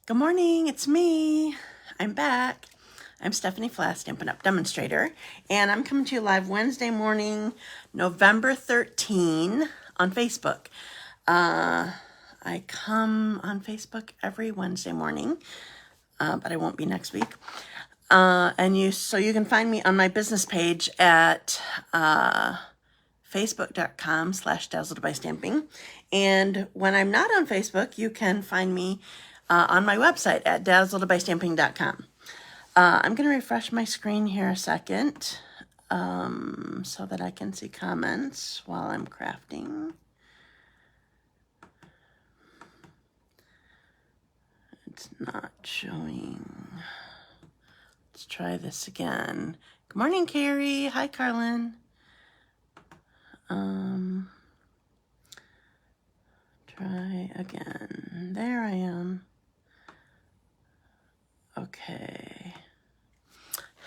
Good morning, it's me. I'm back. I'm Stephanie Flath, Stampin' Up! Demonstrator, and I'm coming to you live Wednesday morning, November 13 on Facebook. I come on Facebook every Wednesday morning, but I won't be next week. So you can find me on my business page at facebook.com/dazzled by stamping. And when I'm not on Facebook, you can find me on my website at dazzledbystamping.com. I'm going to refresh my screen here a second so that I can see comments while I'm crafting. It's not showing. Let's try this again. Good morning, Carrie. Hi, Carlin. Try again. There I am. Okay.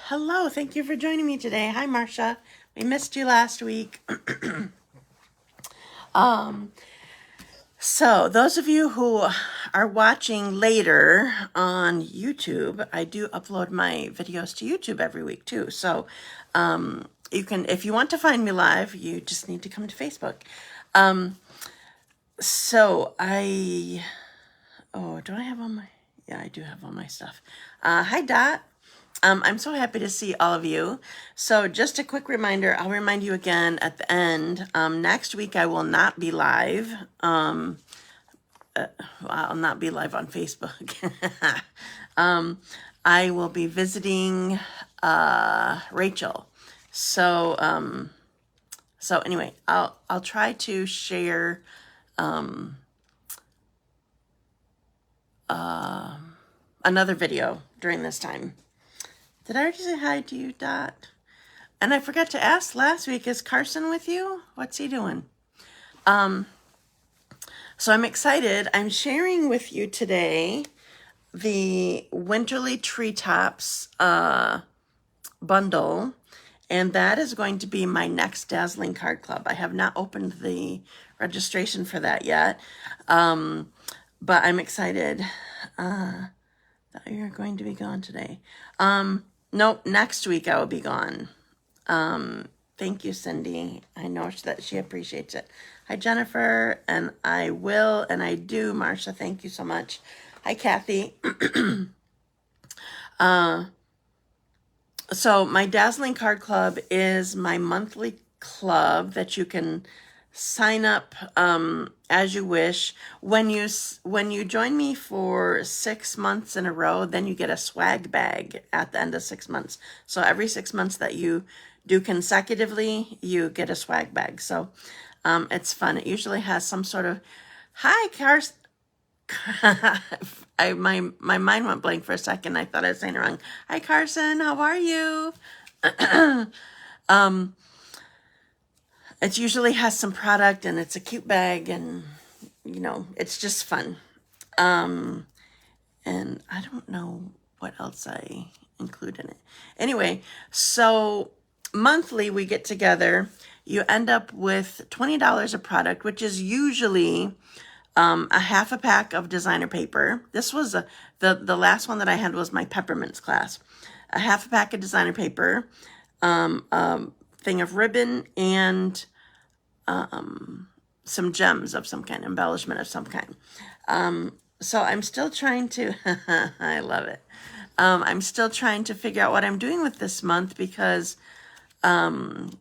Hello, thank you for joining me today. Hi, Marcia. We missed you last week. So those of you who are watching later on YouTube, I do upload my videos to YouTube every week too. So you can, if you want to find me live, you just need to come to Facebook. Do I have all my, yeah, I do have all my stuff. Hi, Dot. I'm so happy to see all of you. So just a quick reminder, I'll remind you again at the end. Next week I will not be live. I'll not be live on Facebook. I will be visiting Rachel. So anyway, I'll try to share another video during this time. Did I already say hi to you, Dot? And I forgot to ask last week, is Carson with you? What's he doing? So I'm excited. I'm sharing with you today the Winterly Treetops bundle, and that is going to be my next Dazzling Card Club. I have not opened the registration for that yet, but I'm excited. That you're going to be gone today. Nope, next week I will be gone. Thank you, Cindy. I know that she appreciates it. Hi, Jennifer, and I will, and I do, Marcia. Thank you so much. Hi, Kathy. So my Dazzling Card Club is my monthly club that you can sign up as you wish. When you join me for 6 months in a row, then you get a swag bag at the end of 6 months. So every 6 months that you do consecutively, you get a swag bag. So it's fun. It usually has some sort of, hi, Carson. My mind went blank for a second. I thought I was saying it wrong. Hi, Carson. How are you? It usually has some product and it's a cute bag and, you know, it's just fun. And I don't know what else I include in it. Anyway, so monthly we get together. You end up with $20 of product, which is usually a half a pack of designer paper. This was the last one that I had was my peppermints class. A half a pack of designer paper, thing of ribbon, and some gems of some kind, embellishment of some kind. So I'm still trying to, I love it. I'm still trying to figure out what I'm doing with this month because the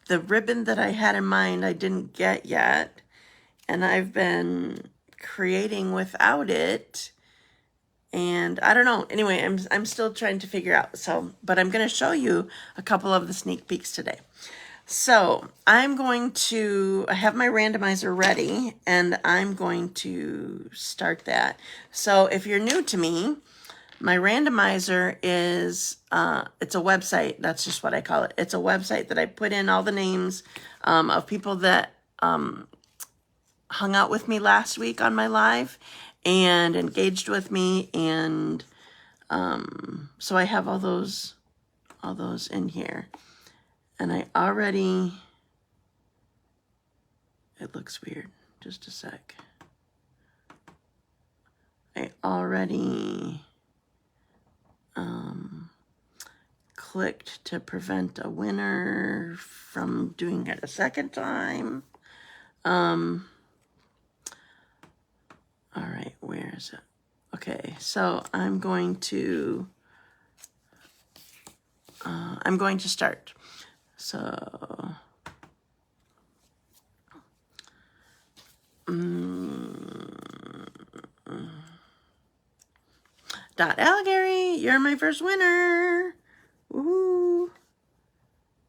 ribbon that I had in mind I didn't get yet, and I've been creating without it. And I don't know. Anyway, I'm still trying to figure out. But I'm going to show you a couple of the sneak peeks today. So I have my randomizer ready, and I'm going to start that. So if you're new to me, my randomizer is, it's a website. That's just what I call it. It's a website that I put in all the names of people that hung out with me last week on my live and engaged with me, and so I have all those in here, and it looks weird. Just a sec. already clicked to prevent a winner from doing it a second time. All right, where is it? Okay, so I'm going to start. So Alighire, you're my first winner. Woohoo!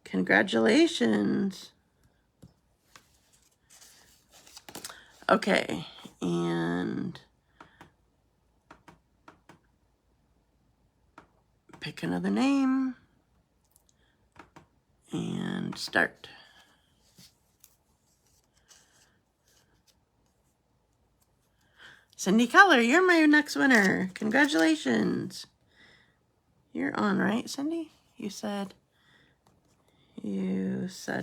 Congratulations. Okay, and pick another name and start. Cindy Keller, you're my next winner. Congratulations. You're on, right, Cindy? You said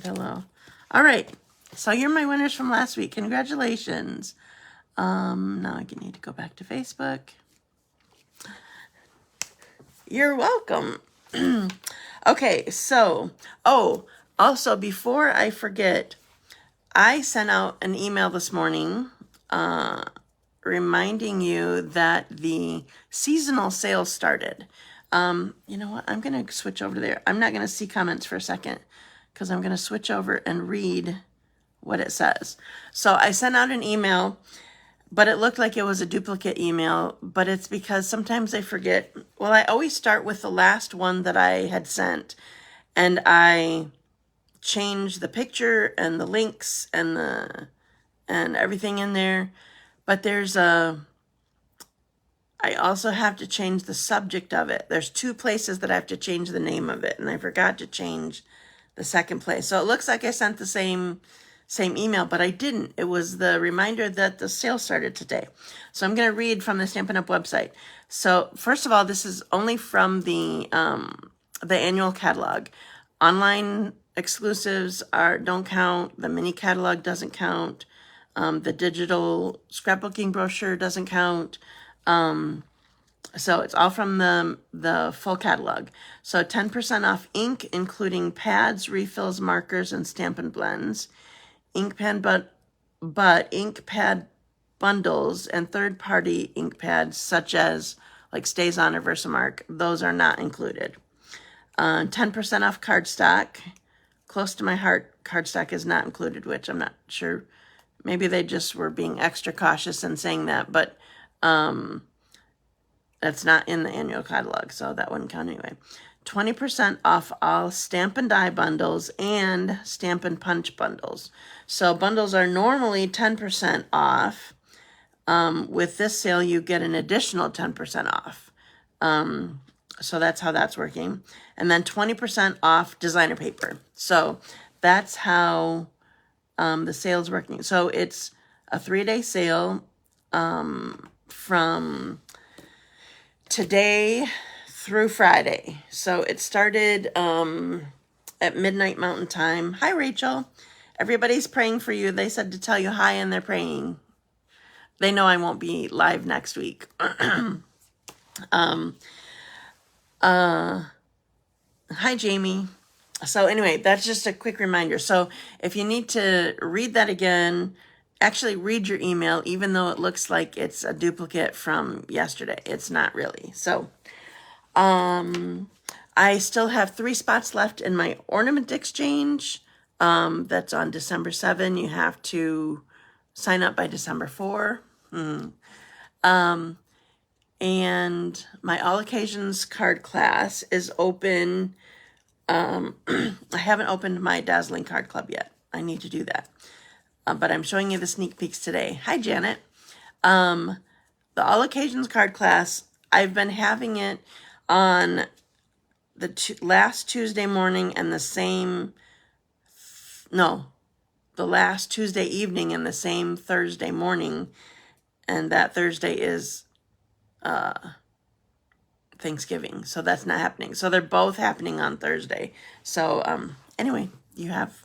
hello. All right. So you're my winners from last week. Congratulations. Now I need to go back to Facebook. You're welcome. Okay, so, also before I forget, I sent out an email this morning reminding you that the seasonal sales started. You know what? I'm going to switch over there. I'm not going to see comments for a second because I'm going to switch over and read what it says. So I sent out an email, but it looked like it was a duplicate email, but it's because sometimes I forget. Well, I always start with the last one that I had sent, and I change the picture and the links and everything in there. But I also have to change the subject of it. There's 2 places that I have to change the name of it, and I forgot to change the second place. So it looks like I sent the same email, but I didn't. It was the reminder that the sale started today. So I'm going to read from the Stampin' Up! Website. So first of all, this is only from the annual catalog. Online exclusives don't count. The mini catalog doesn't count. The digital scrapbooking brochure doesn't count. So it's all from the full catalog. So 10% off ink, including pads, refills, markers, and Stampin' Blends. Ink pen, but ink pad bundles and third-party ink pads, such as like Stays On or Versamark, those are not included. 10% off cardstock. Close to my heart, cardstock is not included, which I'm not sure. Maybe they just were being extra cautious in saying that, but that's not in the annual catalog, so that wouldn't count anyway. 20% off all Stampin' Die bundles and Stampin' Punch bundles. So bundles are normally 10% off. With this sale, you get an additional 10% off. So that's how that's working. And then 20% off designer paper. So that's how the sale's working. So it's a 3-day sale from today through Friday. So it started at midnight Mountain Time. Hi, Rachel. Everybody's praying for you. They said to tell you hi, and they're praying. They know I won't be live next week. Hi, Jamie. So anyway, that's just a quick reminder. So if you need to read that again, actually read your email, even though it looks like it's a duplicate from yesterday. It's not really. So I still have 3 spots left in my ornament exchange. That's on December 7. You have to sign up by December 4. And my All Occasions card class is open. I haven't opened my Dazzling Card Club yet. I need to do that. But I'm showing you the sneak peeks today. Hi, Janet. The All Occasions card class, I've been having it on the last Tuesday morning and the last Tuesday evening and the same Thursday morning. And that Thursday is Thanksgiving. So that's not happening. So they're both happening on Thursday. So anyway, you have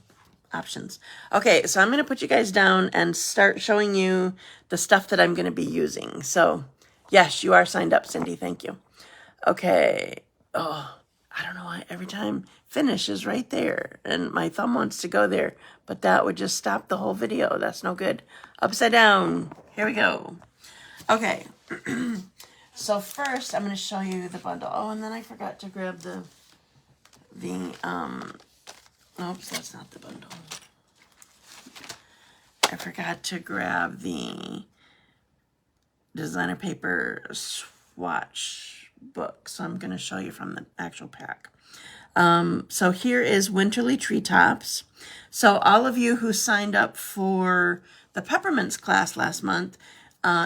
options. Okay, so I'm going to put you guys down and start showing you the stuff that I'm going to be using. So Yes, you are signed up, Cindy. Thank you. Okay. Oh, I don't know why every time finish is right there and my thumb wants to go there, but that would just stop the whole video. That's no good. Upside down. Here we go. Okay. So first I'm going to show you the bundle. Oh, and then I forgot to grab oops, that's not the bundle. I forgot to grab the designer paper swatch book. So I'm going to show you from the actual pack. So here is Winterly Treetops. So all of you who signed up for the Peppermints class last month,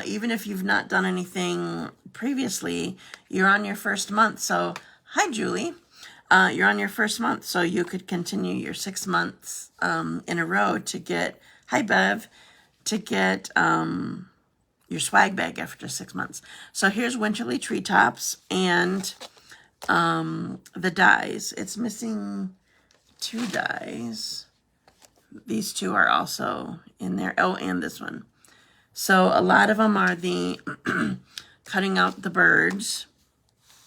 even if you've not done anything previously, you're on your first month. So hi, Julie. You're on your first month, so you could continue your 6 months in a row to get, hi, Bev, to get your swag bag after 6 months. So here's Winterly Treetops and the dies. It's missing 2 dies. These 2 are also in there. Oh, and this one. So a lot of them are the cutting out the birds,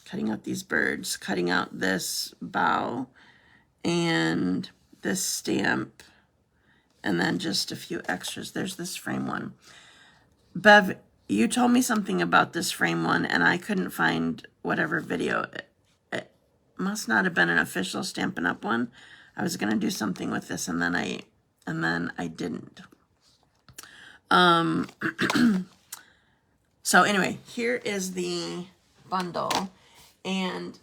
cutting out these birds, cutting out this bow and this stamp, and then just a few extras. There's this frame one. Bev, you told me something about this frame one, and I couldn't find whatever video. It must not have been an official Stampin' Up! One. I was gonna do something with this, and then I didn't. So anyway, here is the bundle, and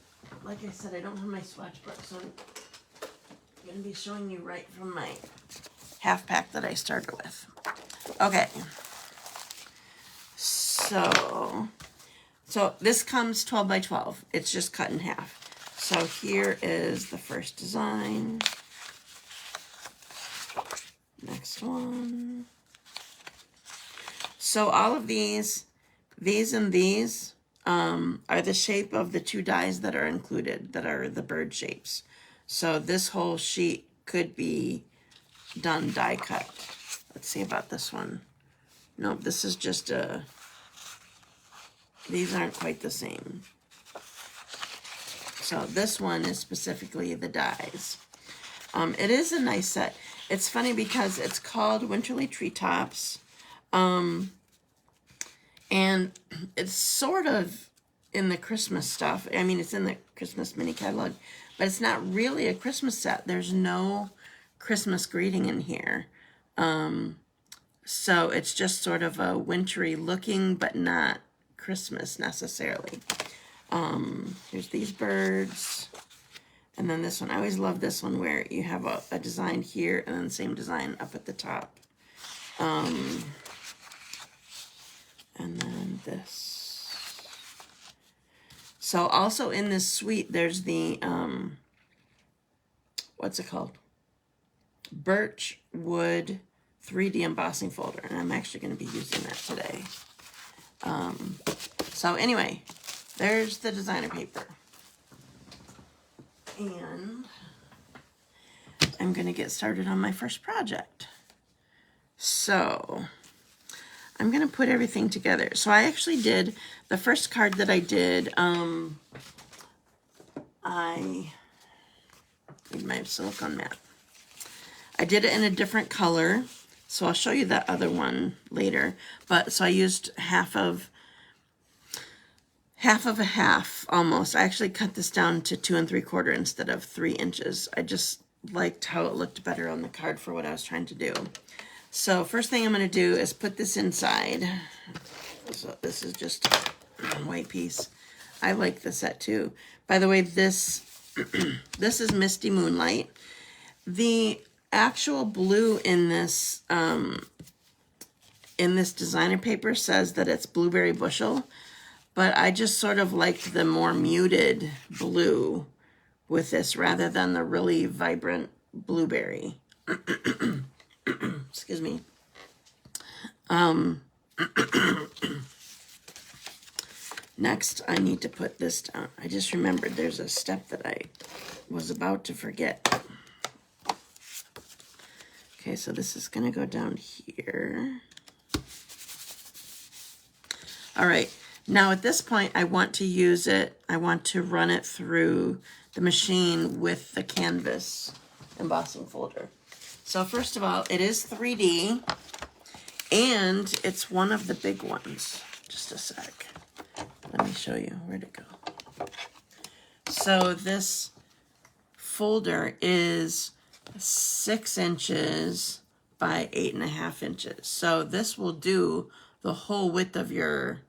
like I said, I don't have my swatch book, so I'm gonna be showing you right from my half pack that I started with. Okay. So this comes 12 by 12. It's just cut in half. So here is the first design. Next one. So all of these and these are the shape of the 2 dies that are included, that are the bird shapes. So this whole sheet could be done die cut. Let's see about this one. Nope, this is just these aren't quite the same. So this one is specifically the dies. It is a nice set. It's funny because it's called Winterly Treetops. And it's sort of in the Christmas stuff. I mean, it's in the Christmas mini catalog, but it's not really a Christmas set. There's no Christmas greeting in here. So it's just sort of a wintry looking, but not Christmas necessarily. Here's these birds. And then this one. I always love this one where you have a design here and then the same design up at the top. And then this. So also in this suite, there's the, what's it called? Birch Wood 3D embossing folder. And I'm actually going to be using that today. So anyway, there's the designer paper. And I'm going to get started on my first project. So I'm going to put everything together. So I actually did, the first card that I did, I need my silicone mat. I did it in a different color, so I'll show you that other one later. But so I used half of a half almost. I actually cut this down to 2 3/4 instead of 3 inches. I just liked how it looked better on the card for what I was trying to do. So first thing I'm going to do is put this inside. So this is just a white piece. I like the set too. By the way, this this is Misty Moonlight. The actual blue in this designer paper says that it's Blueberry Bushel, but I just sort of liked the more muted blue with this rather than the really vibrant blueberry. Excuse me. Next, I need to put this down. I just remembered there's a step that I was about to forget. Okay, so this is going to go down here. All right. Now at this point, I want to use it, I want to run it through the machine with the canvas embossing folder. So first of all, it is 3D, and it's one of the big ones. Just a sec. Let me show you. Where'd it go? So this folder is 6 inches by 8.5 inches. So this will do the whole width of your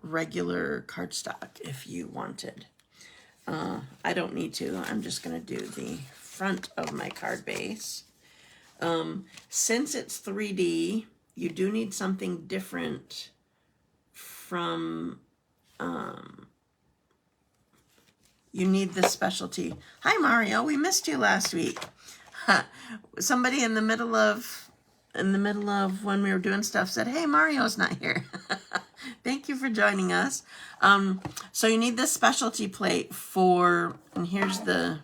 regular cardstock if you wanted. I don't need to. I'm just going to do the front of my card base. Since it's 3D, you do need something different from, you need this specialty. Hi Mario, we missed you last week. Somebody in the middle of when we were doing stuff said, hey, Mario's not here. Thank you for joining us. So you need this specialty plate for, and here's the,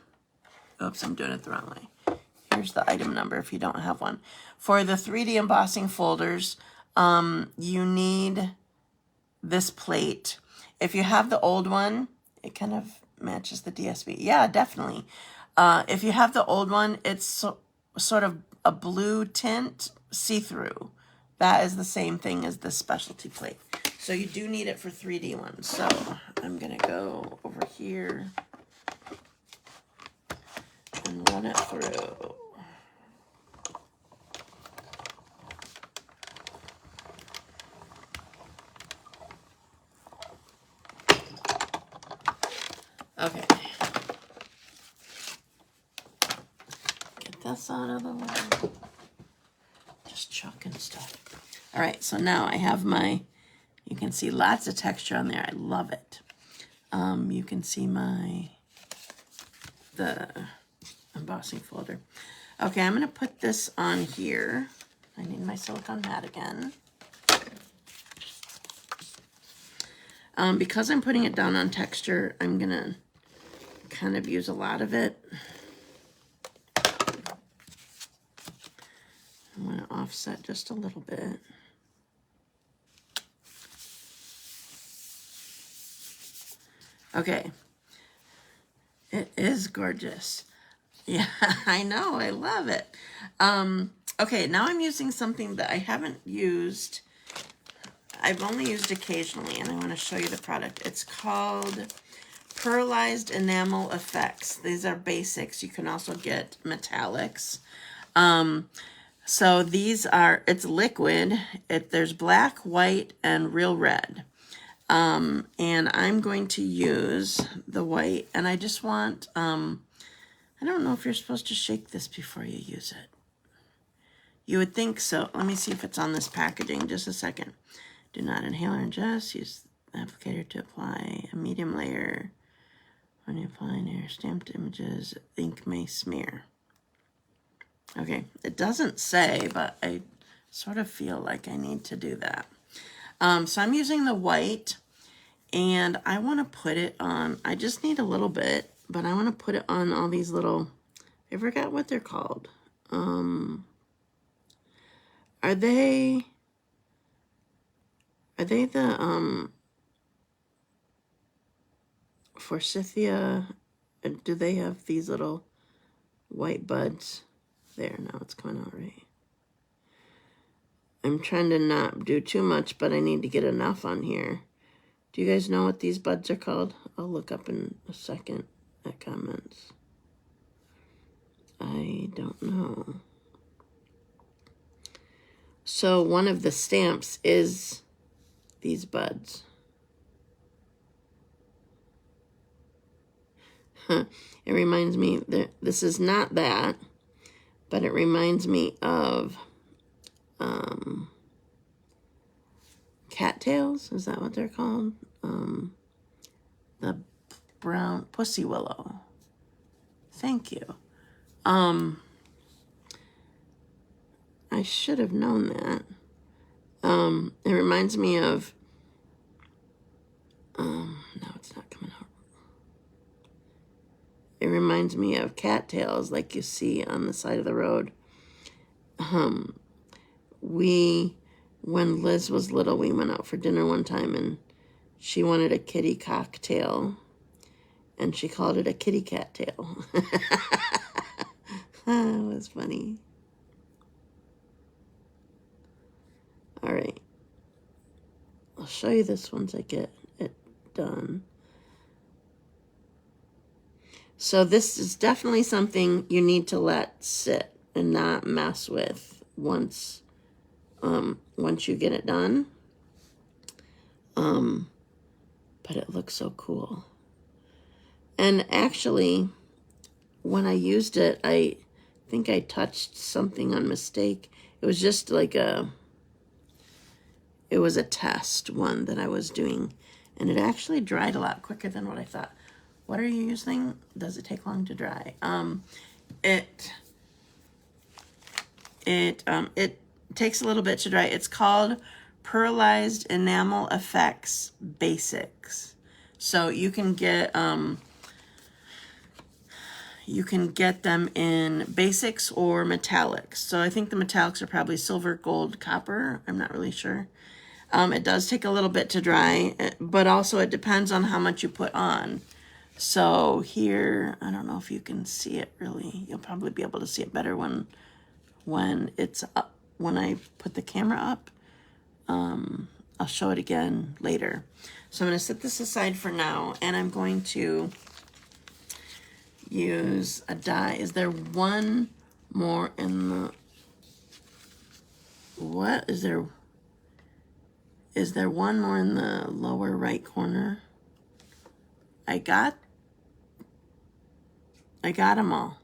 oops, I'm doing it the wrong way. Here's the item number if you don't have one. For the 3D embossing folders, you need this plate. If you have the old one, it kind of matches the DSB. Yeah, definitely. If you have the old one, it's sort of a blue tint, see-through. That is the same thing as the specialty plate. So you do need it for 3D ones. So I'm going to go over here and run it through. Okay. Get this out of the way. Just chucking stuff. All right, so now I have my, you can see lots of texture on there. I love it. You can see the embossing folder. Okay, I'm going to put this on here. I need my silicone mat again. Because I'm putting it down on texture, I'm going to kind of use a lot of it. I'm going to offset just a little bit. Okay. It is gorgeous. Yeah, I know. I love it. Okay, now I'm using something that I haven't used. I've only used occasionally, and I want to show you the product. It's called Pearlized Enamel Effects. These are basics. You can also get metallics. So these are, it's liquid. There's black, white, and real red. And I'm going to use the white, and I just want, I don't know if you're supposed to shake this before you use it. You would think so. Let me see if it's on this packaging. Just a second. Do not inhale or ingest. Use the applicator to apply a medium layer. When you apply near stamped images, ink may smear. Okay, it doesn't say, but I sort of feel like I need to do that. So I'm using the white, and I want to put it on, I just need a little bit, but I want to put it on all these little, I forgot what they're called. Are they the, Forsythia, do they have these little white buds? There, now it's coming out right. I'm trying to not do too much, but I need to get enough on here. Do you guys know what these buds are called? I'll look up in a second at comments. I don't know. So one of the stamps is these buds. Huh. It reminds me that this is not that, but it reminds me of cattails. Is that what they're called? The brown pussy willow. Thank you. I should have known that. It reminds me of, no, it's not coming out. It reminds me of cattails like you see on the side of the road. We when Liz was little, we went out for dinner one time and she wanted a kitty cocktail and she called it a kitty cat tail. That was funny. All right. I'll show you this once I get it done. So this is definitely something you need to let sit and not mess with once you get it done. But it looks so cool. And actually, when I used it, I think I touched something on mistake. It was just like it was a test one that I was doing, and it actually dried a lot quicker than what I thought. What are you using? Does it take long to dry? It takes a little bit to dry. It's called Pearlized Enamel Effects Basics. So you can get them in basics or metallics. So I think the metallics are probably silver, gold, copper. I'm not really sure. It does take a little bit to dry, but also it depends on how much you put on. So here, I don't know if you can see it really. You'll probably be able to see it better when it's up, when I put the camera up. I'll show it again later. So I'm going to set this aside for now, and I'm going to use a die. Is there one more in the... What? Is there one more in the lower right corner? I got them all.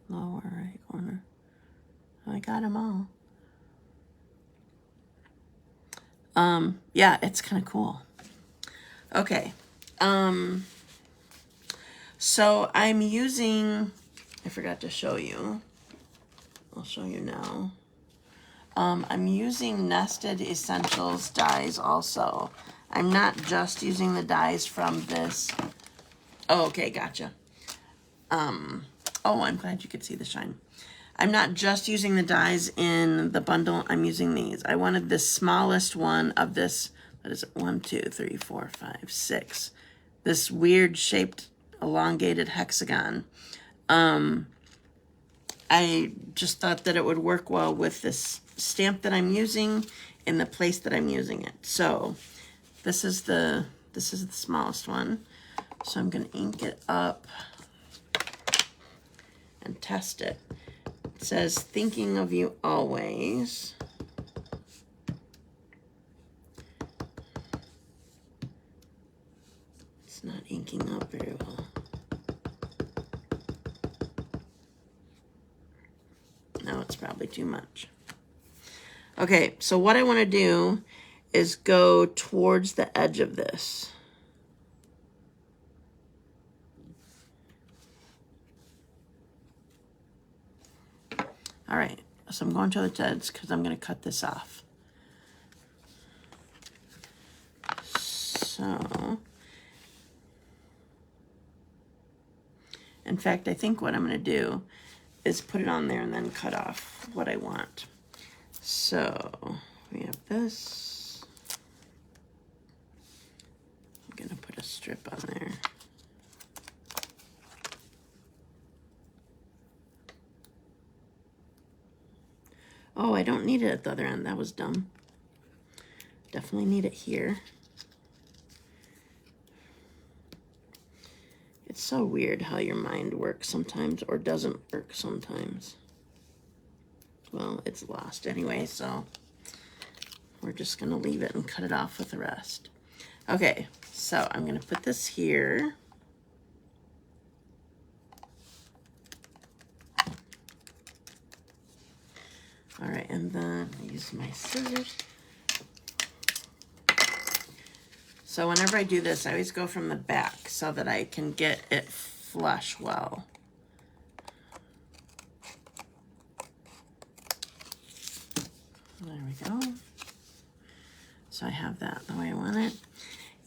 Lower right corner. I got them all. Yeah, it's kind of cool. Okay. So I'm using, I forgot to show you. I'll show you now. I'm using Nested Essentials dies also. I'm not just using the dies from this. Oh, okay, gotcha. Oh, I'm glad you could see the shine. I'm not just using the dies in the bundle. I'm using these. I wanted the smallest one of this. What is it? 1, 2, 3, 4, 5, 6. This weird shaped elongated hexagon. I just thought that it would work well with this stamp that I'm using in the place that I'm using it. So this is the smallest one. So I'm going to ink it up and test it. It says, thinking of you always. It's not inking up very well. No, it's probably too much. Okay, so what I want to do is go towards the edge of this. All right, so I'm going to the edge because I'm going to cut this off. So, in fact, I think what I'm going to do is put it on there and then cut off what I want. So, we have this. I'm going to put a strip on there. Oh, I don't need it at the other end. That was dumb. Definitely need it here. It's so weird how your mind works sometimes or doesn't work sometimes. Well, it's lost anyway, so we're just going to leave it and cut it off with the rest. Okay, so I'm going to put this here. All right, and then I use my scissors. So whenever I do this, I always go from the back so that I can get it flush well. There we go. So I have that the way I want it.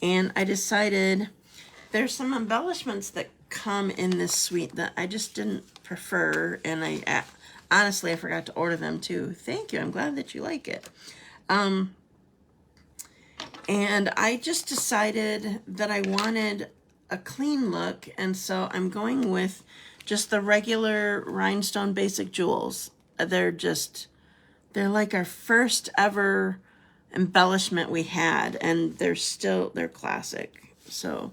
And I decided there's some embellishments that come in this suite that I just didn't prefer, and Honestly, I forgot to order them too. Thank you. I'm glad that you like it. And I just decided that I wanted a clean look, and so I'm going with just the regular rhinestone basic jewels. They're like our first ever embellishment we had, and they're classic. So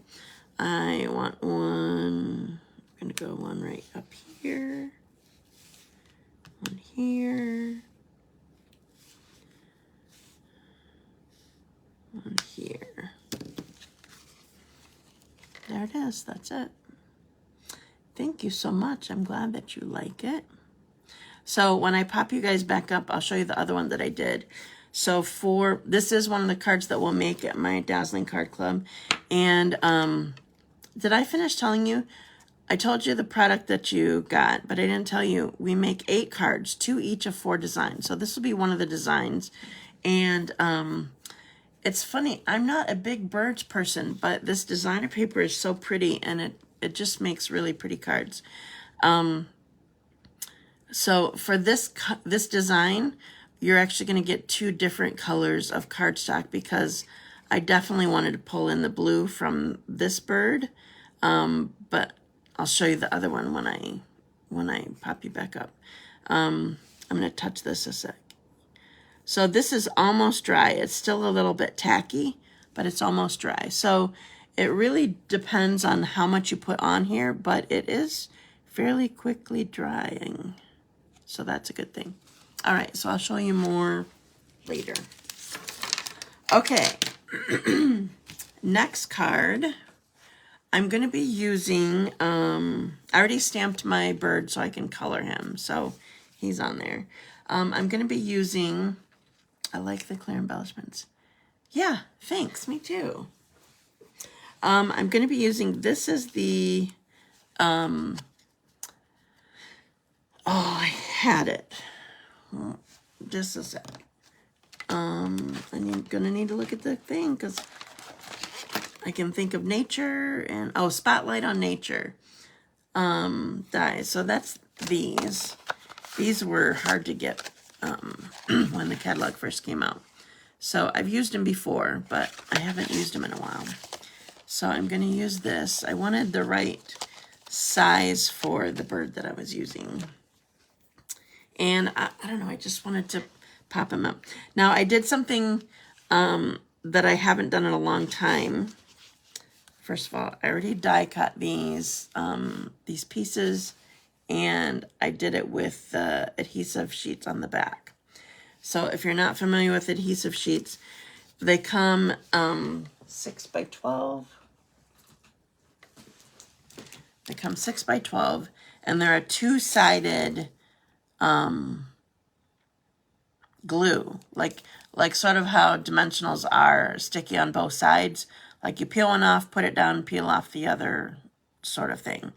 I want one. I'm gonna go one right up here, one here, one here. There it is. That's it. Thank you so much. I'm glad that you like it. So when I pop you guys back up, I'll show you the other one that I did. So this is one of the cards that we'll make at my Dazzling Card Club. And did I finish telling you? I told you the product that you got, but I didn't tell you. We make 8 cards, 2 each of 4 designs. So this will be one of the designs. And it's funny, I'm not a big birds person, but this designer paper is so pretty, and it just makes really pretty cards. So for this design, you're actually going to get 2 different colors of cardstock, because I definitely wanted to pull in the blue from this bird, but I'll show you the other one when I pop you back up. I'm going to touch this a sec. So this is almost dry. It's still a little bit tacky, but it's almost dry. So it really depends on how much you put on here, but it is fairly quickly drying. So that's a good thing. All right, so I'll show you more later. Okay, next card. I'm going to be using, I already stamped my bird so I can color him. So he's on there. I'm going to be using, I like the clear embellishments. Yeah, thanks, me too. I'm going to be using, this is the, oh, I had it. Just a sec. I'm going to need to look at the thing, because I can think of nature and, oh, Spotlight on Nature dies. So that's these. These were hard to get when the catalog first came out. So I've used them before, but I haven't used them in a while. So I'm going to use this. I wanted the right size for the bird that I was using. And I don't know, I just wanted to pop him up. Now, I did something that I haven't done in a long time. First of all, I already die cut these pieces, and I did it with the adhesive sheets on the back. So if you're not familiar with adhesive sheets, they come 6 by 12. They come 6 by 12, and they're a 2-sided glue, like sort of how dimensionals are sticky on both sides. Like you peel one off, put it down, peel off the other, sort of thing.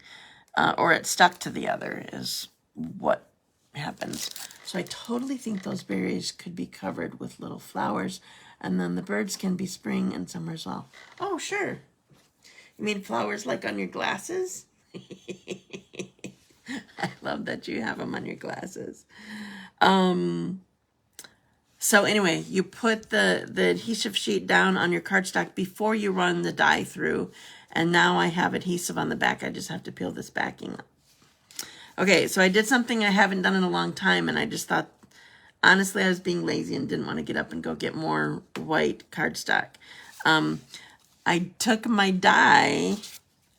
Or it's stuck to the other is what happens. So I totally think those berries could be covered with little flowers, and then the birds can be spring and summer as well. Oh, sure. You mean flowers like on your glasses? I love that you have them on your glasses. So anyway, you put the adhesive sheet down on your cardstock before you run the die through. And now I have adhesive on the back. I just have to peel this backing up. Okay, so I did something I haven't done in a long time, and I just thought, honestly, I was being lazy and didn't want to get up and go get more white cardstock. I took my die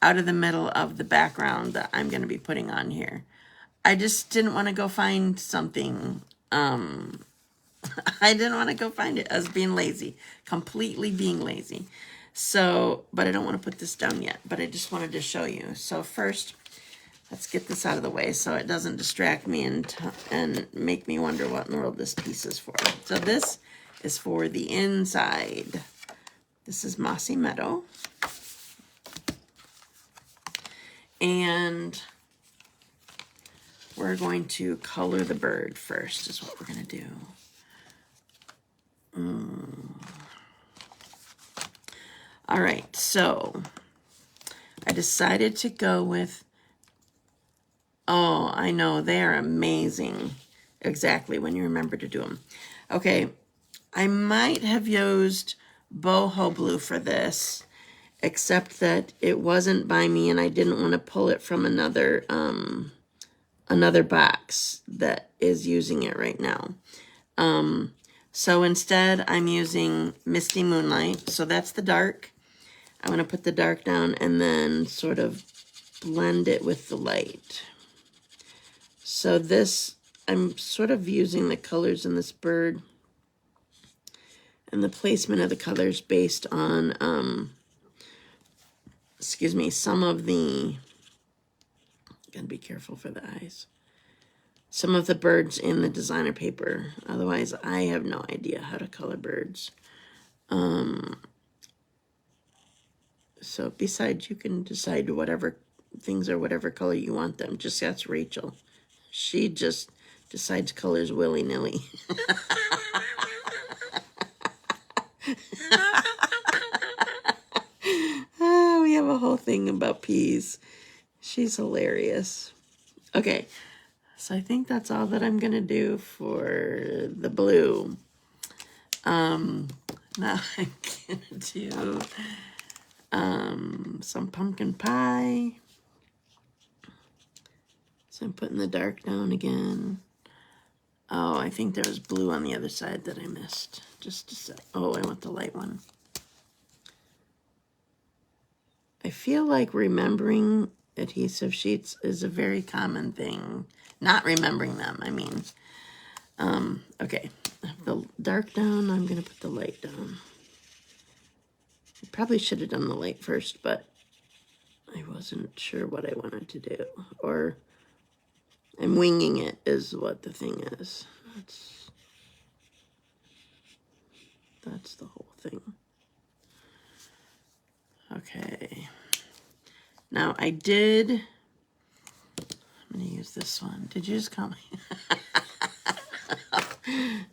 out of the middle of the background that I'm going to be putting on here. I just didn't want to go find something. I didn't want to go find it. I was being lazy, completely being lazy. So, but I don't want to put this down yet, but I just wanted to show you. So first, let's get this out of the way so it doesn't distract me and make me wonder what in the world this piece is for. So this is for the inside. This is Mossy Meadow. And we're going to color the bird first is what we're going to do. All right, so I decided to go with Oh, I know. They are amazing. Exactly, when you remember to do them. Okay, I might have used boho blue for this, except that it wasn't by me and I didn't want to pull it from another box that is using it right now. So instead I'm using Misty Moonlight. So that's the dark. I'm going to put the dark down and then sort of blend it with the light. So this, I'm sort of using the colors in this bird and the placement of the colors based on, excuse me, some of the, gotta be careful for the eyes, some of the birds in the designer paper. Otherwise, I have no idea how to color birds. So besides, you can decide whatever things are whatever color you want them. Just ask Rachel. She just decides colors willy-nilly. Oh, we have a whole thing about peas. She's hilarious. Okay, so I think that's all that I'm gonna do for the blue. Now I'm gonna do some pumpkin pie. So I'm putting the dark down again. Oh, I think there was blue on the other side that I missed. Just a sec. Oh, I want the light one. I feel like remembering adhesive sheets is a very common thing. Not remembering them, I mean. Okay, the dark down, I'm gonna put the light down. I probably should have done the light first, but I wasn't sure what I wanted to do. Or I'm winging it is what the thing is. That's the whole thing. Okay. Now I did, I'm gonna use this one. Did you just call me?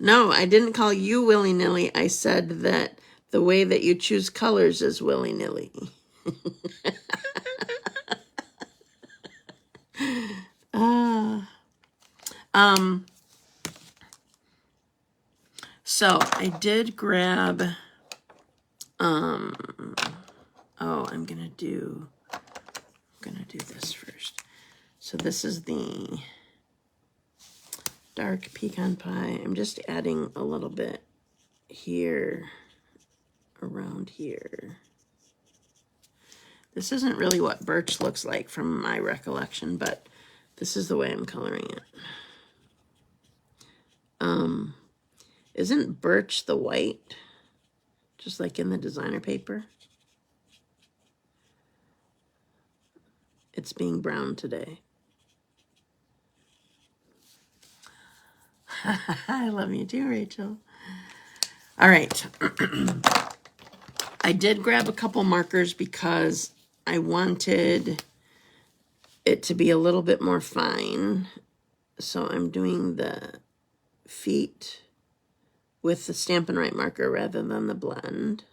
No, I didn't call you willy-nilly. I said that the way that you choose colors is willy-nilly. So I did grab, oh, I'm gonna do this first. So this is the dark pecan pie. I'm just adding a little bit here, around here. This isn't really what birch looks like from my recollection, but this is the way I'm coloring it. Isn't birch the white, just like in the designer paper? It's being brown today. I love you too, Rachel. All right. I did grab a couple markers because I wanted it to be a little bit more fine. So I'm doing the feet with the Stampin' Right marker rather than the blend.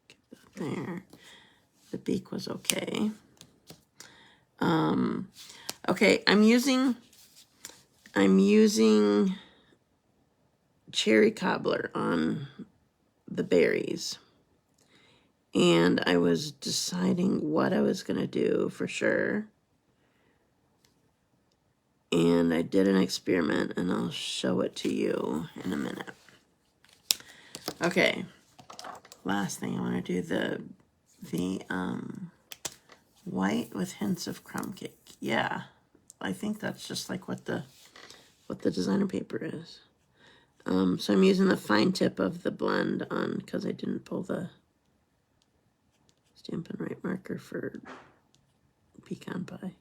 Get that there. The beak was okay. Okay, I'm using cherry cobbler on the berries. And I was deciding what I was going to do for sure. And I did an experiment, and I'll show it to you in a minute. Okay, last thing I want to do the white with hints of crumb cake. Yeah, I think that's just like what the designer paper is. So I'm using the fine tip of the blend on because I didn't pull the Stampin' Right marker for pecan pie.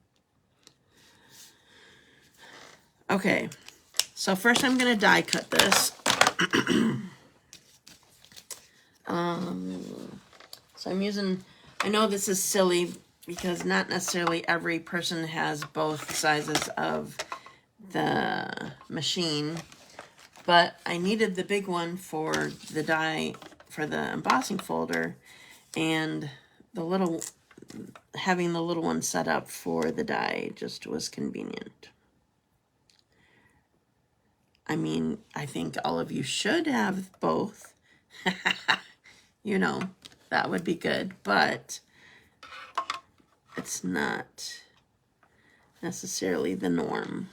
Okay, so first I'm going to die cut this. So I'm using, I know this is silly because not necessarily every person has both sizes of the machine, but I needed the big one for the die, for the embossing folder, and having the little one set up for the die just was convenient. I mean, I think all of you should have both. You know, that would be good, but it's not necessarily the norm.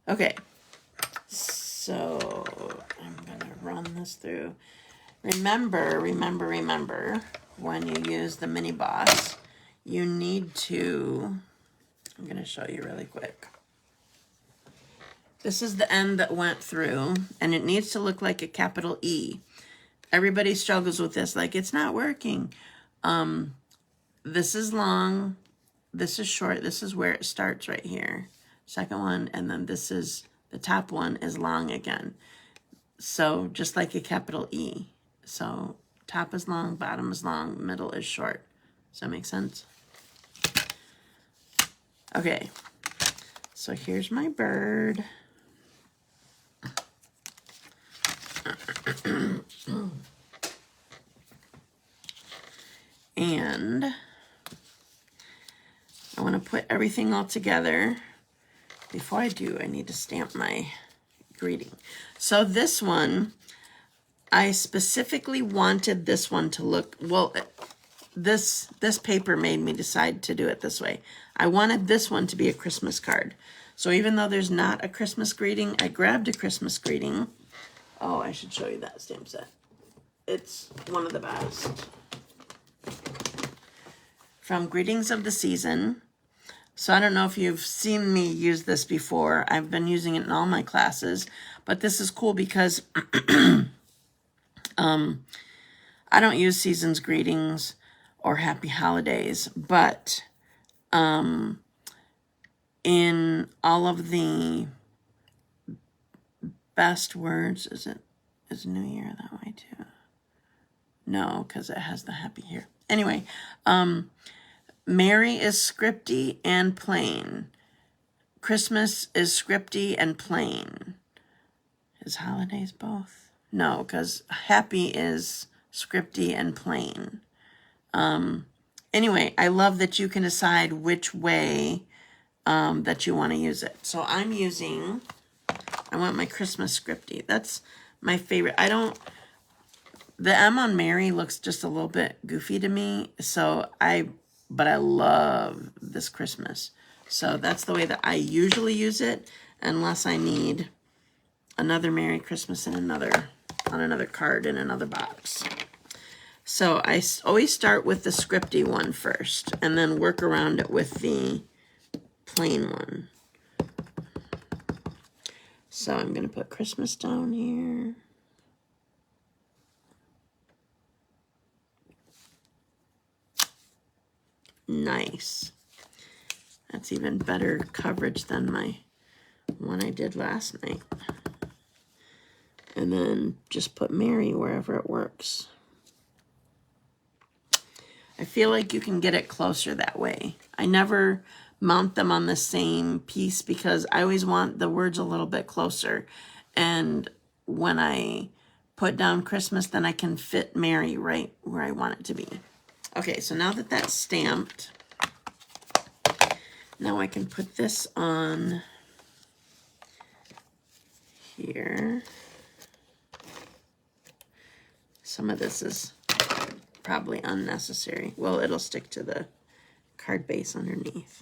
Okay, so I'm gonna run this through. Remember, when you use the mini boss, you need to, I'm gonna show you really quick. This is the end that went through, and it needs to look like a capital E. Everybody struggles with this, like it's not working. This is long, this is short, this is where it starts right here. Second one, and then this is, the top one is long again. So just like a capital E. So top is long, bottom is long, middle is short. Does that make sense? Okay, so here's my bird. And I want to put everything all together. Before I do, I need to stamp my greeting. So this one, I specifically wanted this one to look, well, this paper made me decide to do it this way. I wanted this one to be a Christmas card. So even though there's not a Christmas greeting, I grabbed a Christmas greeting. Oh, I should show you that stamp set. It's one of the best. From Greetings of the Season. So I don't know if you've seen me use this before. I've been using it in all my classes. But this is cool because I don't use season's greetings or happy holidays. But in all of the best words, is New Year that way too? No, because it has the happy here. Anyway, Merry is scripty and plain. Christmas is scripty and plain. Is holidays both? No, because happy is scripty and plain. Anyway, I love that you can decide which way that you want to use it. So I want my Christmas scripty. That's my favorite. The M on Mary looks just a little bit goofy to me, but I love this Christmas. So that's the way that I usually use it, unless I need another Merry Christmas on another card in another box. So I always start with the scripty one first, and then work around it with the plain one. So I'm going to put Christmas down here. Nice. That's even better coverage than my one I did last night. And then just put Mary wherever it works. I feel like you can get it closer that way. I never mount them on the same piece because I always want the words a little bit closer. And when I put down Christmas, then I can fit Mary right where I want it to be. Okay, so now that that's stamped, now I can put this on here. Some of this is probably unnecessary. Well, it'll stick to the card base underneath.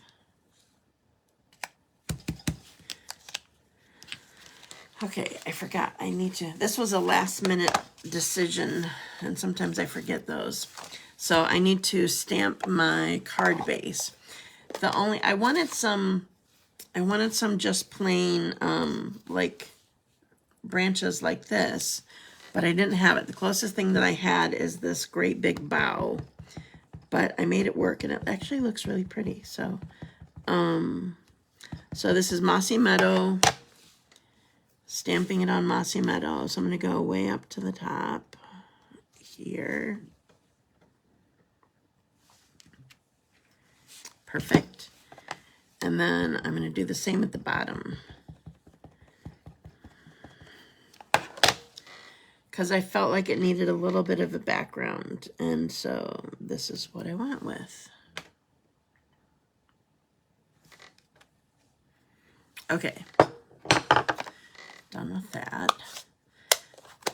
Okay, I forgot. This was a last minute decision, and sometimes I forget those. So I need to stamp my card base. I wanted some just plain, like branches like this, but I didn't have it. The closest thing that I had is this great big bow, but I made it work, and it actually looks really pretty. So, so this is Mossy Meadow, stamping it on Mossy Meadow. So I'm going to go way up to the top here. Perfect. And then I'm going to do the same at the bottom. because I felt like it needed a little bit of a background, and so this is what I went with. Okay, done with that.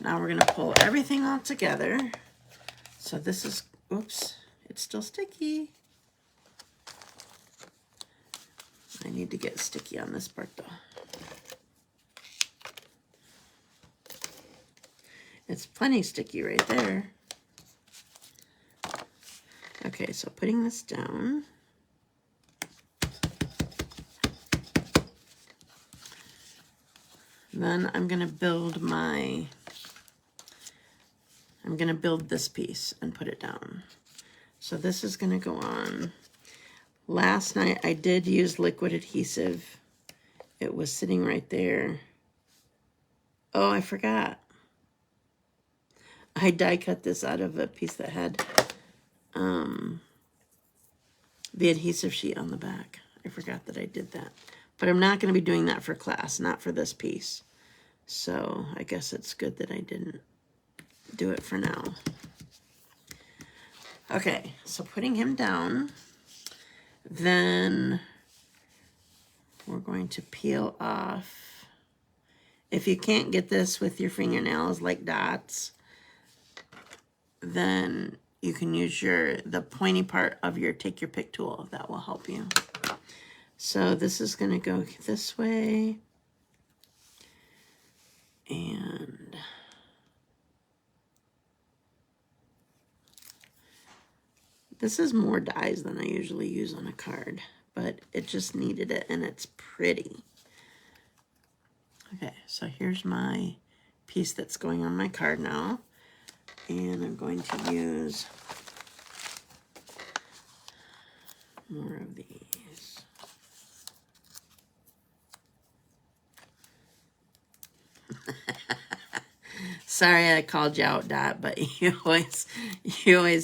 Now we're going to pull everything all together. So this is, oops, it's still sticky. I need to get sticky on this part though. It's plenty sticky right there. Okay, so putting this down. Then I'm going to build this piece and put it down. So this is going to go on. Last night I did use liquid adhesive. It was sitting right there. Oh, I forgot. I die cut this out of a piece that had the adhesive sheet on the back. I forgot that I did that. But I'm not going to be doing that for class, not for this piece. So I guess it's good that I didn't do it for now. Okay, so putting him down, then we're going to peel off. If you can't get this with your fingernails like dots, then you can use the pointy part of your take your pick tool. That will help you. So this is going to go this way. And this is more dies than I usually use on a card, but it just needed it and it's pretty. Okay, so here's my piece that's going on my card now. And I'm going to use more of these. Sorry I called you out, Dot, but you always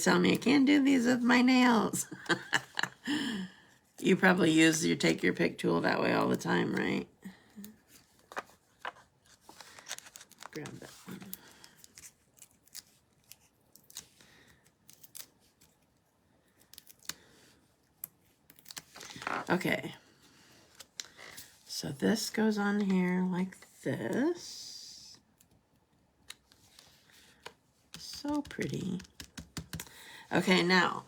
tell me I can't do these with my nails. You probably use your take your pick tool that way all the time, right? Grab that one. Okay, so this goes on here like this. So pretty. Okay, now,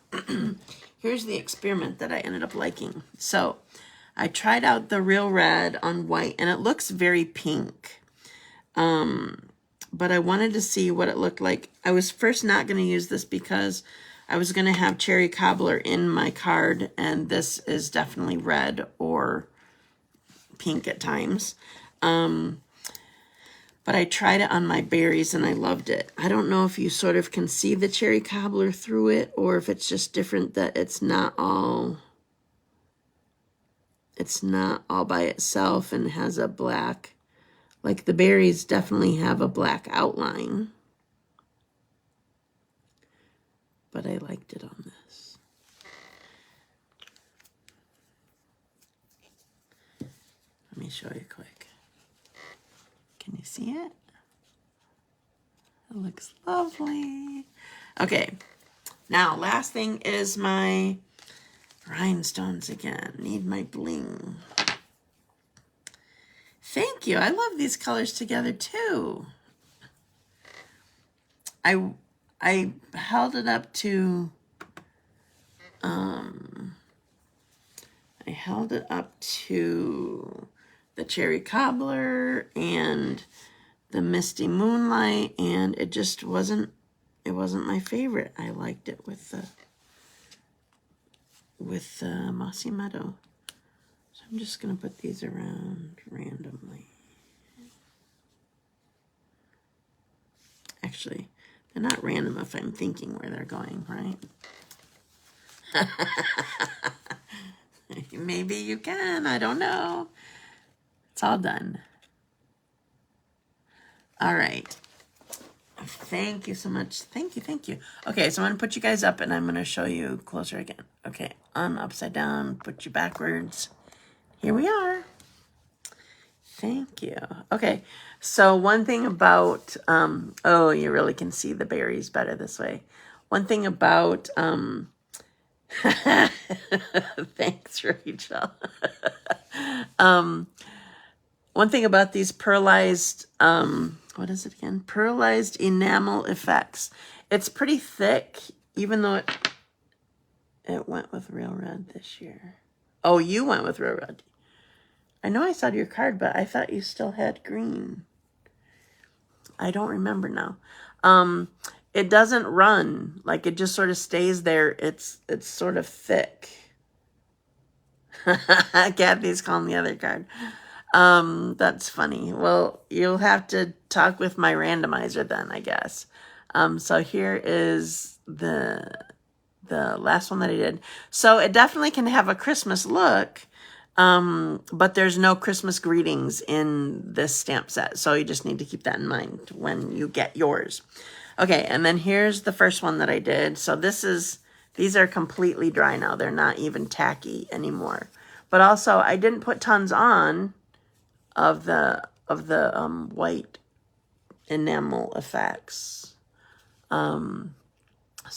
here's the experiment that I ended up liking. So, I tried out the Real Red on white, and it looks very pink. But I wanted to see what it looked like. I was first not going to use this because I was going to have Cherry Cobbler in my card, and this is definitely red or pink at times. But I tried it on my berries, and I loved it. I don't know if you sort of can see the Cherry Cobbler through it, or if it's just different that it's not all by itself and has a black, like the berries definitely have a black outline. But I liked it on this. Let me show you quick. Can you see it? It looks lovely. Okay, now last thing is my rhinestones again. Need my bling. Thank you. I love these colors together too. I held it up to the Cherry Cobbler and the Misty Moonlight, and it just wasn't my favorite. I liked it with the Mossy Meadow. So I'm just gonna put these around randomly. Actually, they're not random if I'm thinking where they're going, right? Maybe you can, I don't know. It's all done. All right. Thank you so much. Thank you. Okay, so I'm going to put you guys up and I'm going to show you closer again. Okay, upside down, put you backwards. Here we are. Thank you. Okay, so one thing about, oh, you really can see the berries better this way. One thing about, thanks, Rachel. One thing about these pearlized, what is it again? Pearlized enamel effects. It's pretty thick, even though it went with real red this year. Oh, you went with real red. I know I saw your card, but I thought you still had green. I don't remember now. It doesn't run. Like, it just sort of stays there. It's sort of thick. Kathy's calling the other card. That's funny. Well, you'll have to talk with my randomizer then, I guess. So here is the last one that I did. So it definitely can have a Christmas look, but there's no Christmas greetings in this stamp set. So you just need to keep that in mind when you get yours. Okay, and then here's the first one that I did. So these are completely dry now. They're not even tacky anymore. But also, I didn't put tons on of the white enamel effects. So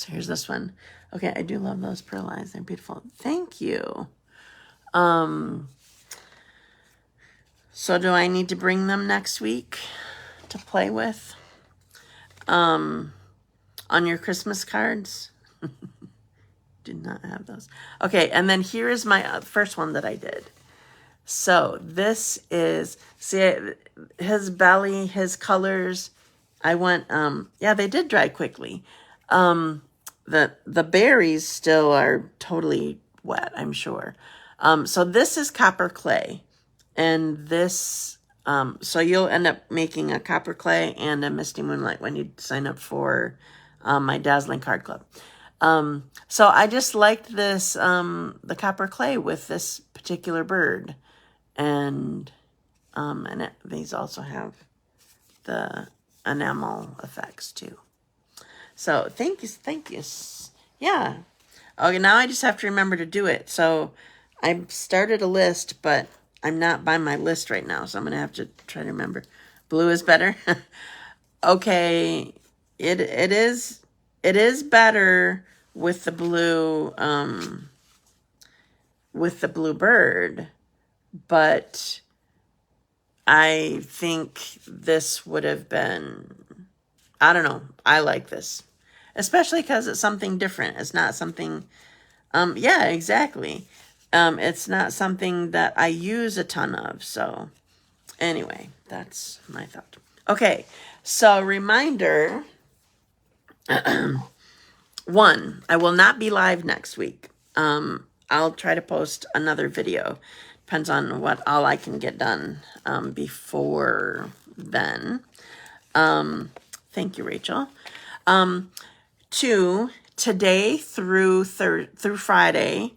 here's this one. Okay, I do love those pearlized. They're beautiful. Thank you. So do I need to bring them next week to play with? On your Christmas cards? Did not have those. Okay, and then here is my first one that I did. So this is, see, his belly, his colors, I went, yeah, they did dry quickly. The berries still are totally wet, I'm sure. So this is copper clay, and this, so you'll end up making a copper clay and a Misty Moonlight when you sign up for my Dazzling Card Club. So I just liked this, the copper clay with this particular bird. And these also have the enamel effects too. So thank you. Yeah. Okay, now I just have to remember to do it. So I started a list, but I'm not by my list right now, so I'm gonna have to try to remember. Blue is better. Okay, it is better with the blue bird, but I think this would have been, I don't know, I like this. Especially because it's something different. It's not something, yeah, exactly. It's not something that I use a ton of. So anyway, that's my thought. Okay, so reminder, one, I will not be live next week. I'll try to post another video. Depends on what all I can get done before then. Thank you, Rachel. Two, today through Friday,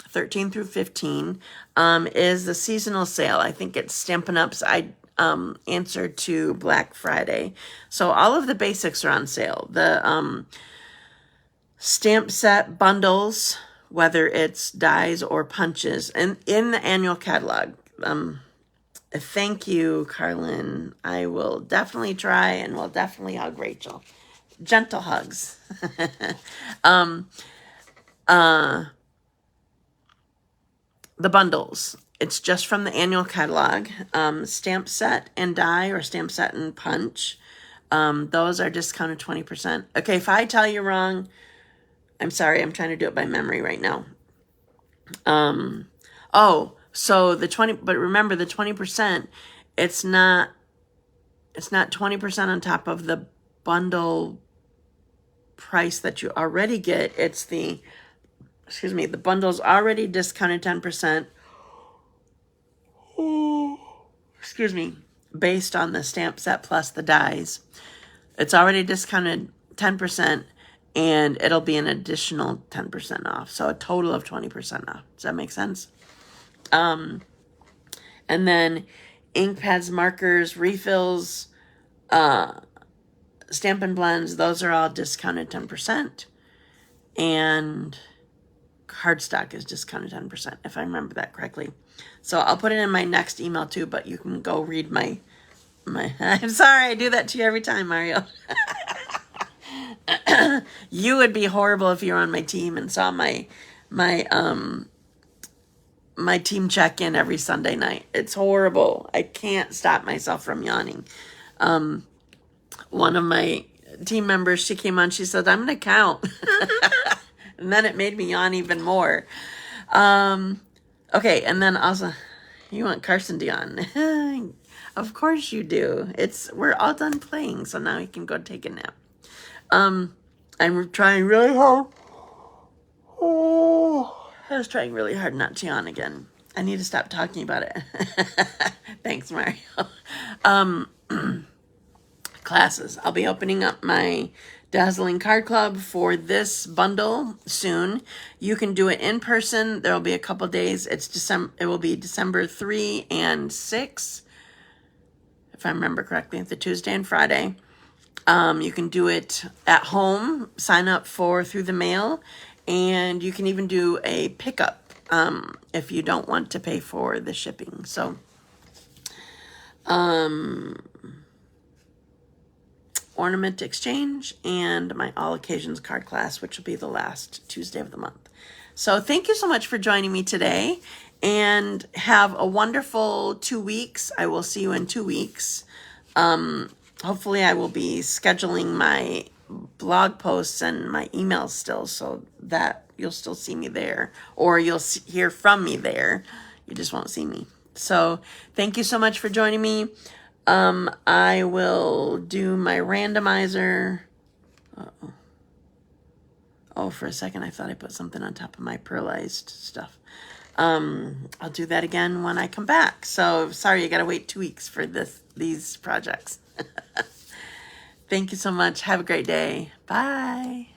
13 through 15, is the seasonal sale. I think it's Stampin' Up's answer to Black Friday. So all of the basics are on sale. The stamp set bundles, whether it's dies or punches, and in the annual catalog. Thank you, Carlin. I will definitely try, and will definitely hug Rachel. Gentle hugs. The bundles. It's just from the annual catalog. Stamp set and die, or stamp set and punch. Those are discounted 20%. Okay, if I tell you wrong, I'm sorry. I'm trying to do it by memory right now. Oh, so the 20, but remember the 20%, it's not 20% on top of the bundle price that you already get. It's the bundle's already discounted 10%. Excuse me, based on the stamp set plus the dies. It's already discounted 10%, and it'll be an additional 10% off. So a total of 20% off. Does that make sense? And then ink pads, markers, refills, Stampin' Blends, those are all discounted 10%. And cardstock is discounted 10%, if I remember that correctly. So I'll put it in my next email too, but you can go read my I'm sorry, I do that to you every time, Mario. You would be horrible if you were on my team and saw my my team check-in every Sunday night. It's horrible. I can't stop myself from yawning. One of my team members, she came on, she said, I'm gonna count. And then it made me yawn even more. Okay, and then also, you want Carson to yawn. Of course you do. We're all done playing, so now you can go take a nap. I'm trying really hard. Oh, I was trying really hard not to yawn again. I need to stop talking about it. Thanks, Mario. Classes. I'll be opening up my Dazzling Card Club for this bundle soon. You can do it in person. There will be a couple days. It will be December 3 and 6, if I remember correctly. It's the Tuesday and Friday. You can do it at home, sign up through the mail, and you can even do a pickup if you don't want to pay for the shipping. So, ornament exchange and my all occasions card class, which will be the last Tuesday of the month. So thank you so much for joining me today, and have a wonderful 2 weeks. I will see you in 2 weeks. Hopefully I will be scheduling my blog posts and my emails still, so that you'll still see me there, or you'll hear from me there. You just won't see me. So thank you so much for joining me. I will do my randomizer. Uh-oh. Oh, for a second, I thought I put something on top of my pearlized stuff. I'll do that again when I come back. So sorry, you got to wait 2 weeks for these projects. Thank you so much. Have a great day. Bye.